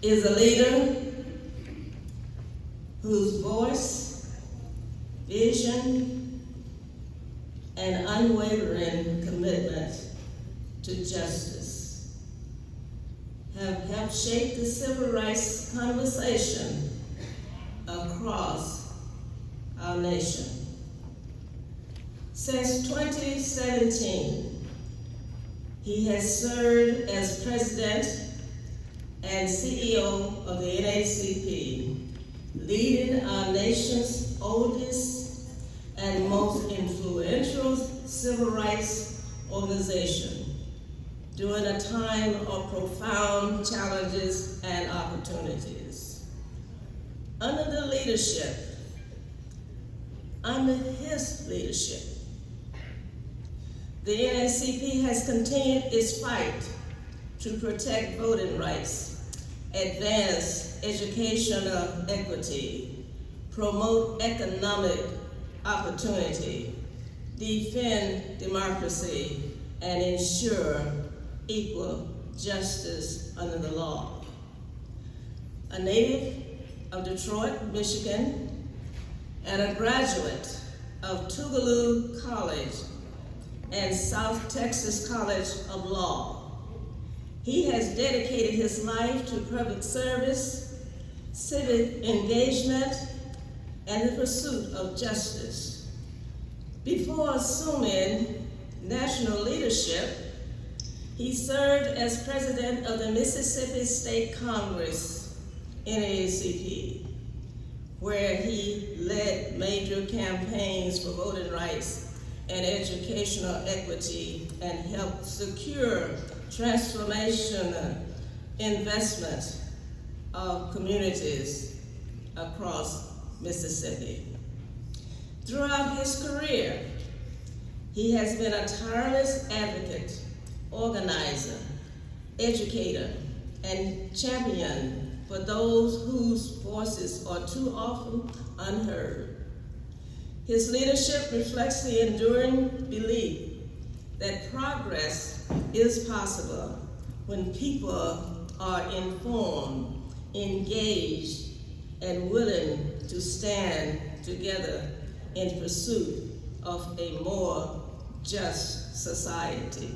is a leader whose voice, vision, and unwavering commitment to justice have helped shape the civil rights conversation across our nation. Since 2017, he has served as president and CEO of the NAACP, leading our nation's oldest and most influential civil rights organization during a time of profound challenges and opportunities. Under his leadership, the NAACP has continued its fight to protect voting rights, advance educational equity, promote economic opportunity, defend democracy, and ensure equal justice under the law. A native of Detroit, Michigan, and a graduate of Tougaloo College and South Texas College of Law, he has dedicated his life to public service, civic engagement, and the pursuit of justice. Before assuming national leadership, he served as president of the Mississippi State Congress, NAACP, where he led major campaigns for voting rights and educational equity and helped secure transformational investment of communities across Mississippi. Throughout his career, he has been a tireless advocate, organizer, educator, and champion for those whose voices are too often unheard. His leadership reflects the enduring belief that progress is possible when people are informed, engaged, and willing to stand together in pursuit of a more just society.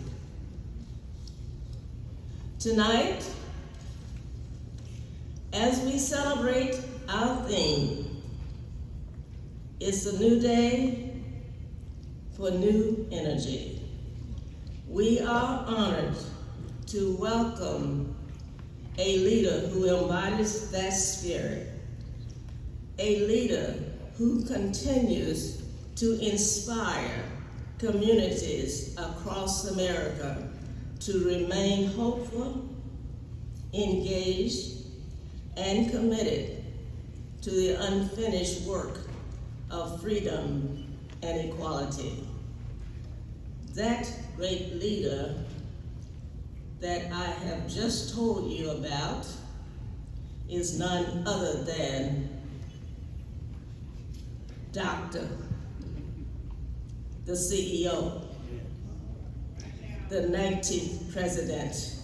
Tonight, as we celebrate our theme, it's a new day for new energy. We are honored to welcome a leader who embodies that spirit, a leader who continues to inspire communities across America to remain hopeful, engaged, and committed to the unfinished work of freedom and equality. That great leader that I have just told you about is none other than Dr. the CEO, the 19th president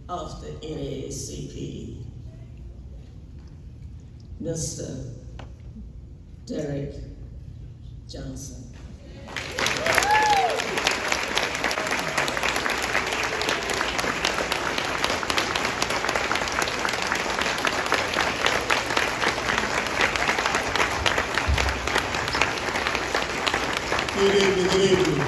of the NAACP, Mr. Derrick Johnson. Good evening.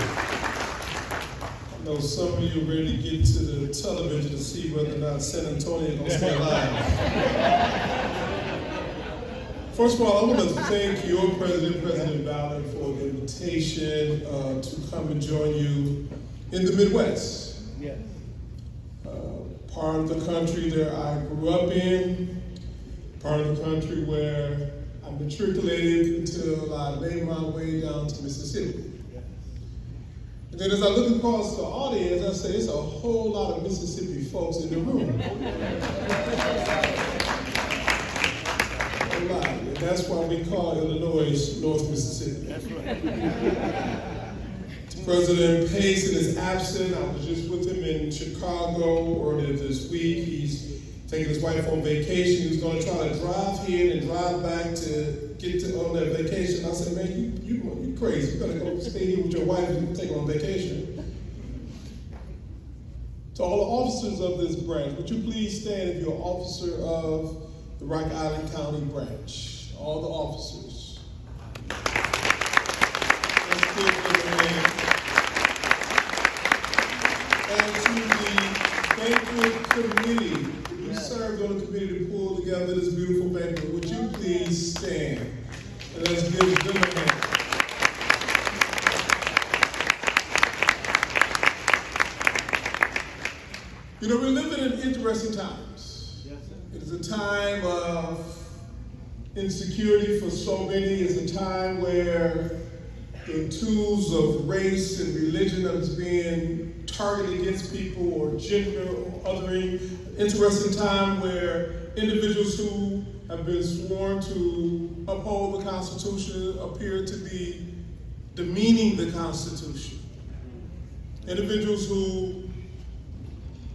I know some of you are ready to get to the television to see whether or not San Antonio is going to stay alive. First of all, I want to thank your president, President Ballard, for the invitation to come and join you in the Midwest. Yes. Part of the country that I grew up in, part of the country where I matriculated until I made my way down to Mississippi. And then as I look across the audience, I say, it's a whole lot of Mississippi folks in the room. A lot. And that's why we call Illinois North Mississippi. That's right. President Pace is absent. I was just with him in Chicago earlier this week. He's taking his wife on vacation. He was going to try to drive here and drive back to get to on that vacation. I said, man, you crazy. You gotta go stay here with your wife and take her on vacation. To all the officers of this branch, would you please stand if you're an officer of the Rock Island County branch? All the officers. Let's give them a hand. And to the banquet committee, we served on the committee to pull together this beautiful banquet. Would you please stand and let's give them a hand. You know, we're living in interesting times. It is a time of insecurity for so many. It's a time where the tools of race and religion is being targeted against people, or gender or othering. Interesting time where individuals who have been sworn to uphold the Constitution appear to be demeaning the Constitution. Individuals who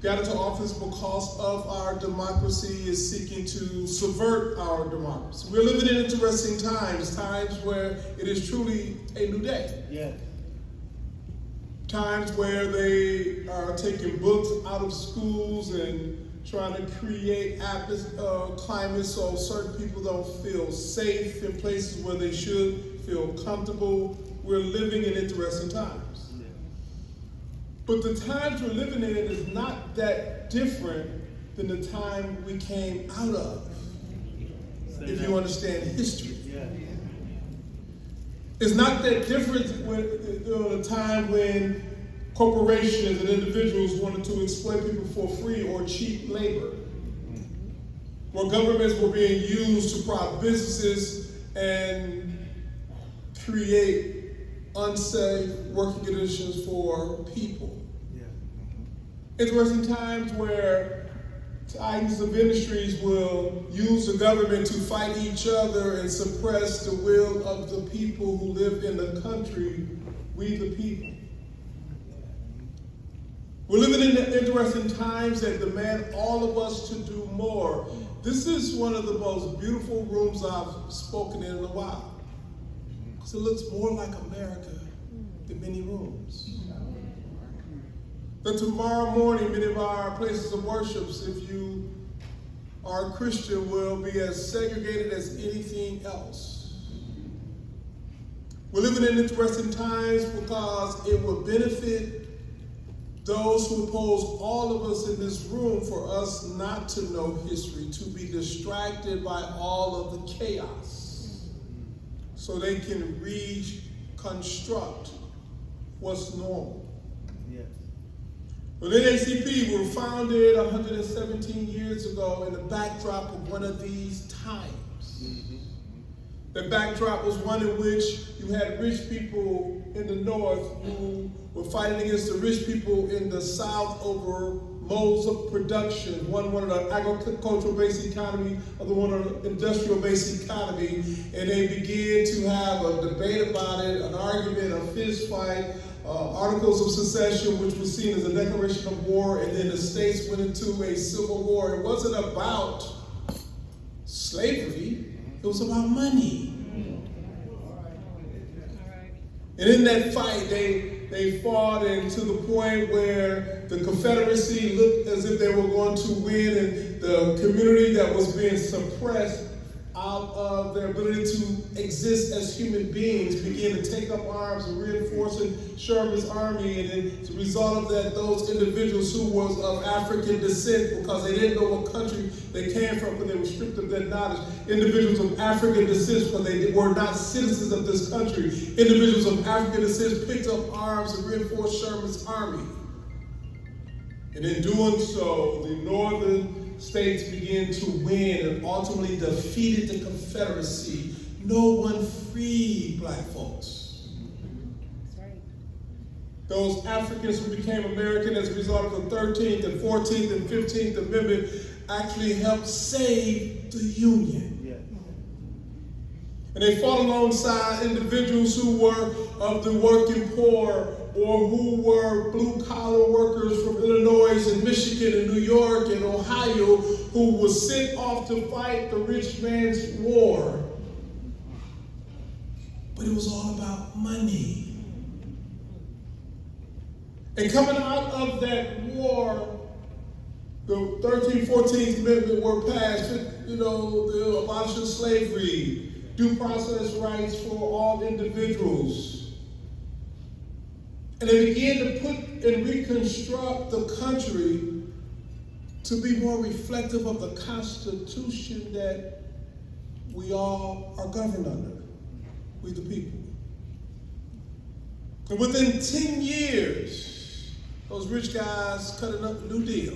got into office because of our democracy is seeking to subvert our democracy. We're living in interesting times, times where it is truly a new day. Yes. Times where they are taking books out of schools and trying to create climates so certain people don't feel safe in places where they should feel comfortable. We're living in interesting times. But the times we're living in is not that different than the time we came out of, if you understand history. Yeah. It's not that different when a time when corporations and individuals wanted to exploit people for free or cheap labor, where governments were being used to prop businesses and create unsafe working conditions for people. Interesting times where titans of industries will use the government to fight each other and suppress the will of the people who live in the country, we the people. We're living in interesting times that demand all of us to do more. This is one of the most beautiful rooms I've spoken in a while. Because it looks more like America than many rooms. That tomorrow morning, many of our places of worship, if you are a Christian, will be as segregated as anything else. We're living in interesting times because it will benefit those who oppose all of us in this room for us not to know history, to be distracted by all of the chaos, so they can reconstruct what's normal. Yes. Well, NAACP were founded 117 years ago in the backdrop of one of these times. Mm-hmm. The backdrop was one in which you had rich people in the north who were fighting against the rich people in the south over modes of production. One wanted an agricultural-based economy, other wanted an industrial-based economy, and they began to have a debate about it, an argument, a fist fight, articles of secession, which was seen as a declaration of war, and then the states went into a civil war. It wasn't about slavery, it was about money. And in that fight, they fought, and to the point where the Confederacy looked as if they were going to win, and the community that was being suppressed out of their ability to exist as human beings began to take up arms and reinforcing Sherman's army. And as a result of that, those individuals who was of African descent, because they didn't know what country they came from, but they were stripped of that knowledge. Individuals of African descent, because they were not citizens of this country. Individuals of African descent picked up arms and reinforced Sherman's army. And in doing so, the northern states began to win and ultimately defeated the Confederacy. No one freed black folks. That's right. Those Africans who became American as a result of the 13th and 14th and 15th Amendment actually helped save the Union. Yeah. And they fought alongside individuals who were of the working poor, or who were blue-collar workers from Illinois and Michigan and New York and Ohio, who was sent off to fight the rich man's war. But it was all about money. And coming out of that war, the 13th, 14th Amendment were passed, the abolition of slavery, due process rights for all individuals. And they began to put and reconstruct the country to be more reflective of the Constitution that we all are governed under, we the people. And within 10 years, those rich guys cut up a new deal.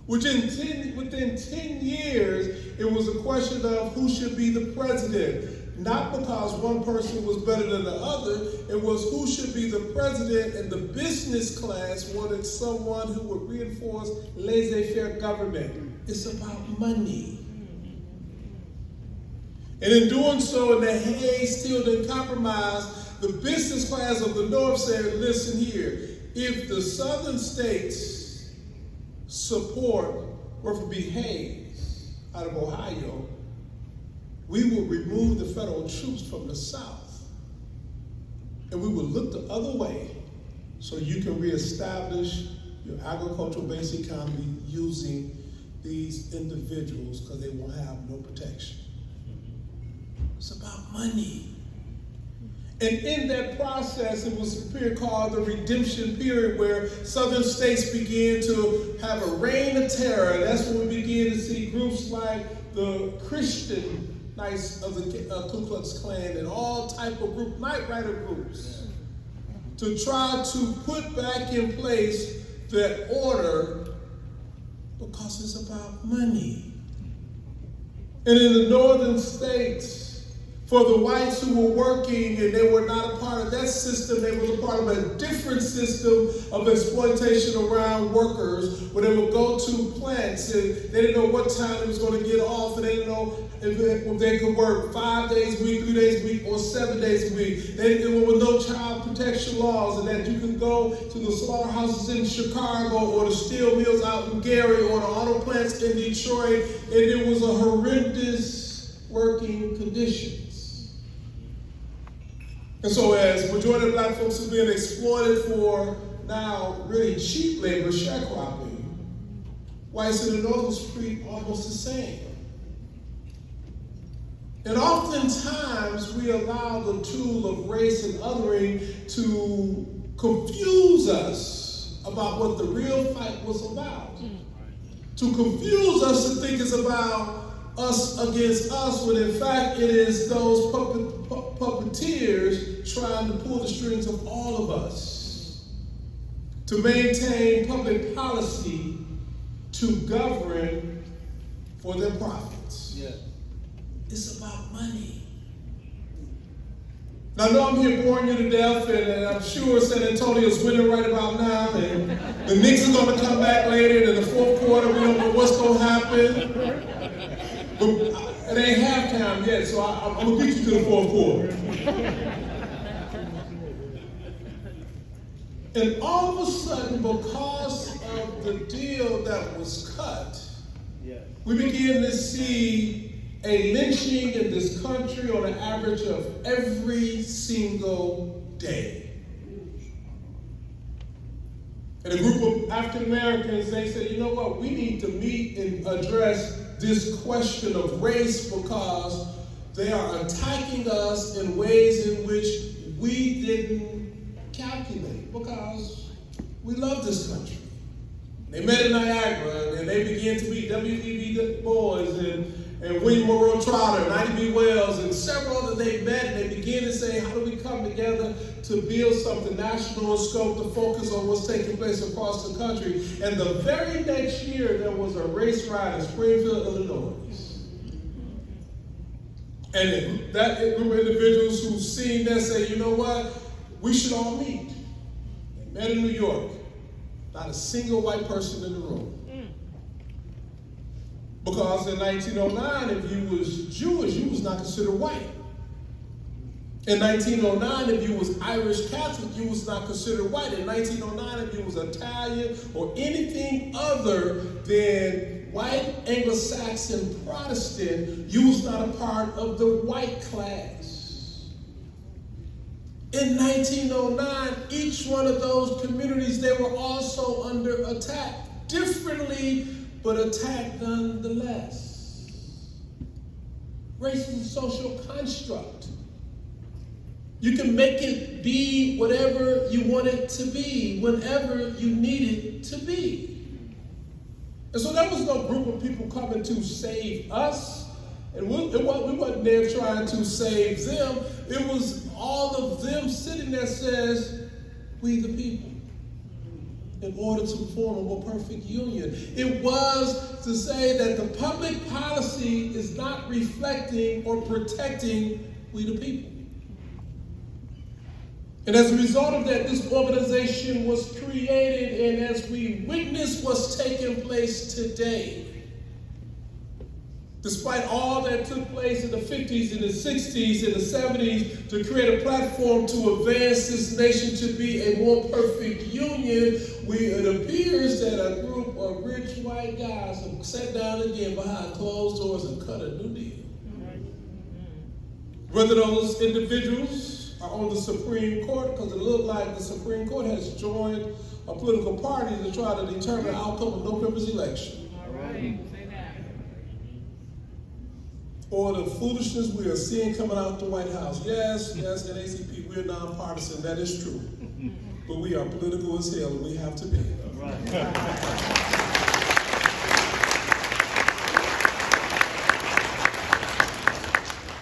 Within 10 years, it was a question of who should be the president. Not because one person was better than the other, it was who should be the president, and the business class wanted someone who would reinforce laissez-faire government. It's about money. And in doing so, and the Hayes still didn't compromise, the business class of the North said, listen here, if the southern states support Rutherford B. Hayes out of Ohio, we will remove the federal troops from the South, and we will look the other way so you can reestablish your agricultural-based economy using these individuals because they won't have no protection. It's about money. And in that process, it was a period called the Redemption Period, where southern states began to have a reign of terror. That's when we began to see groups like the Christian Knights of the Ku Klux Klan and all type of group, Night Rider groups, to try to put back in place that order because it's about money. And in the northern states, for the whites who were working and they were not a part of that system, they were a part of a different system of exploitation around workers, where they would go to plants and they didn't know what time they was going to get off, and they didn't know if they could work 5 days a week, 3 days a week, or 7 days a week. There were no child protection laws, and that you could go to the slaughterhouses in Chicago or the steel mills out in Gary or the auto plants in Detroit, and it was a horrendous working conditions. And so as majority of black folks are being exploited for now really cheap labor, sharecropping, whites in the North was treated almost the same. And oftentimes we allow the tool of race and othering to confuse us about what the real fight was about. To confuse us to think it's about us against us, when in fact it is those puppeteers trying to pull the strings of all of us to maintain public policy to govern for their profits. Yeah. It's about money. Now, I know I'm here boring you to death, and I'm sure San Antonio's winning right about now, and the Knicks are going to come back later, and in the fourth quarter, we don't know what's going to happen. But it ain't halftime yet, so I'm going to beat you to the fourth quarter. And all of a sudden, because of the deal that was cut, we begin to see a lynching in this country on an average of every single day. And a group of African Americans, they said, you know what, we need to meet and address this question of race because they are attacking us in ways in which we didn't calculate, because we love this country. They met in Niagara, and they began to meet W.E.B. Du Bois and William Monroe Trotter, and Ida B. Wells, and several others. They met, and they began to say, how do we come together to build something national in scope to focus on what's taking place across the country? And the very next year, there was a race riot in Springfield, Illinois. And that group of individuals who've seen that say, you know what, we should all meet. They met in New York. Not a single white person in the room. Because in 1909, if you was Jewish, you was not considered white. In 1909, if you was Irish Catholic, you was not considered white. In 1909, if you was Italian or anything other than white Anglo-Saxon Protestant, you was not a part of the white class. In 1909, each one of those communities, they were also under attack, differently, but attacked nonetheless. Race is a social construct. You can make it be whatever you want it to be, whenever you need it to be. And so there was no group of people coming to save us, and we wasn't there trying to save them. It was all of them sitting there says, we the people, in order to form a more perfect union. It was to say that the public policy is not reflecting or protecting we the people. And as a result of that, this organization was created, and as we witness what's taking place today, despite all that took place in the 50s and the 60s and the 70s to create a platform to advance this nation to be a more perfect union, it appears that a group of rich white guys have sat down again behind closed doors and cut a new deal. Whether those individuals are on the Supreme Court, because it looked like the Supreme Court has joined a political party to try to determine the outcome of November's election. All right, say that. Or the foolishness we are seeing coming out the White House. Yes, NAACP, we're nonpartisan, that is true. But we are political as hell, and we have to be. All right.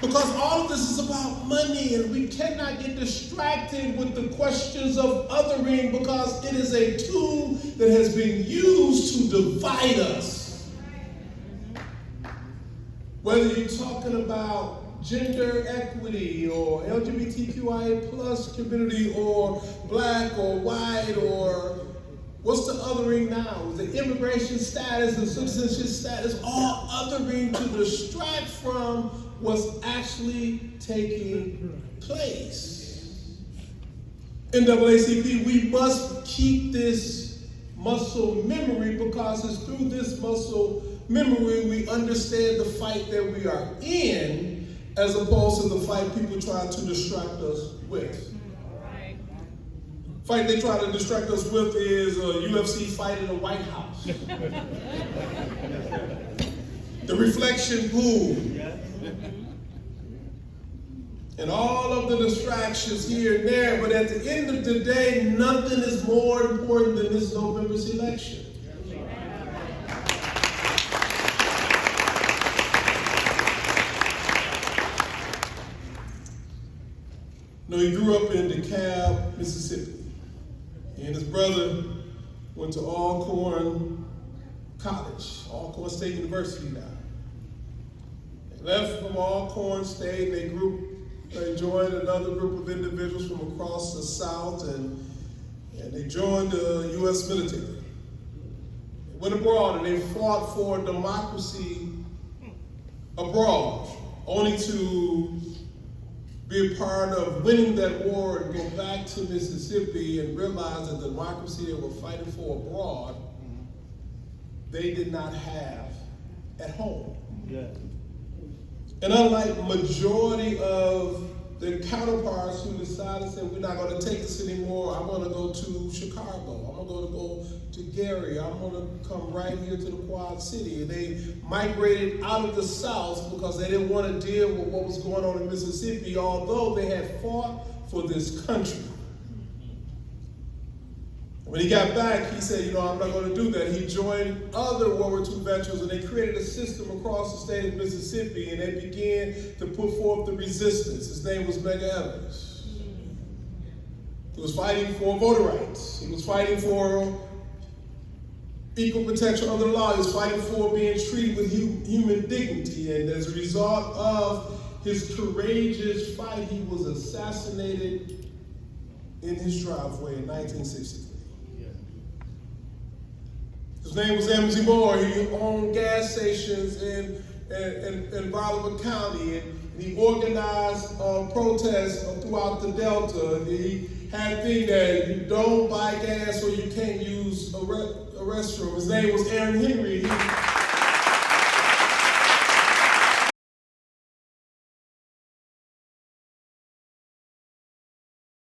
Because all of this is about money, and we cannot get distracted with the questions of othering, because it is a tool that has been used to divide us. Whether you're talking about gender equity or LGBTQIA plus community or black or white or what's the othering now? The immigration status and citizenship status, all othering to distract from what's actually taking place. NAACP, we must keep this muscle memory, because it's through this muscle memory we understand the fight that we are in, as opposed to the fight people try to distract us with. Fight they try to distract us with is a UFC fight in the White House. The reflection pool. And all of the distractions here and there, but at the end of the day, nothing is more important than this November's election. No, he grew up in DeKalb, Mississippi. He and his brother went to Alcorn College, Alcorn State University now. They left from Alcorn State, they joined another group of individuals from across the South, and they joined the U.S. military. They went abroad and they fought for democracy abroad, only to be a part of winning that war and go back to Mississippi and realize that the democracy they were fighting for abroad, they did not have at home. Yeah. And unlike majority of the counterparts who decided, said, we're not going to take this anymore, I'm going to go to Chicago, I'm going to go to Gary, I'm going to come right here to the Quad City. And they migrated out of the South because they didn't want to deal with what was going on in Mississippi, although they had fought for this country. When he got back, he said, I'm not going to do that. He joined other World War II veterans, and they created a system across the state of Mississippi, and they began to put forth the resistance. His name was Medgar Evers. He was fighting for voter rights. He was fighting for equal protection under the law. He was fighting for being treated with human dignity. And as a result of his courageous fight, he was assassinated in his driveway in 1963. His name was Emsy Moore. He owned gas stations in in Bolivar County, and he organized protests throughout the Delta. He had things that you don't buy gas or you can't use a restroom. His name was Aaron Henry.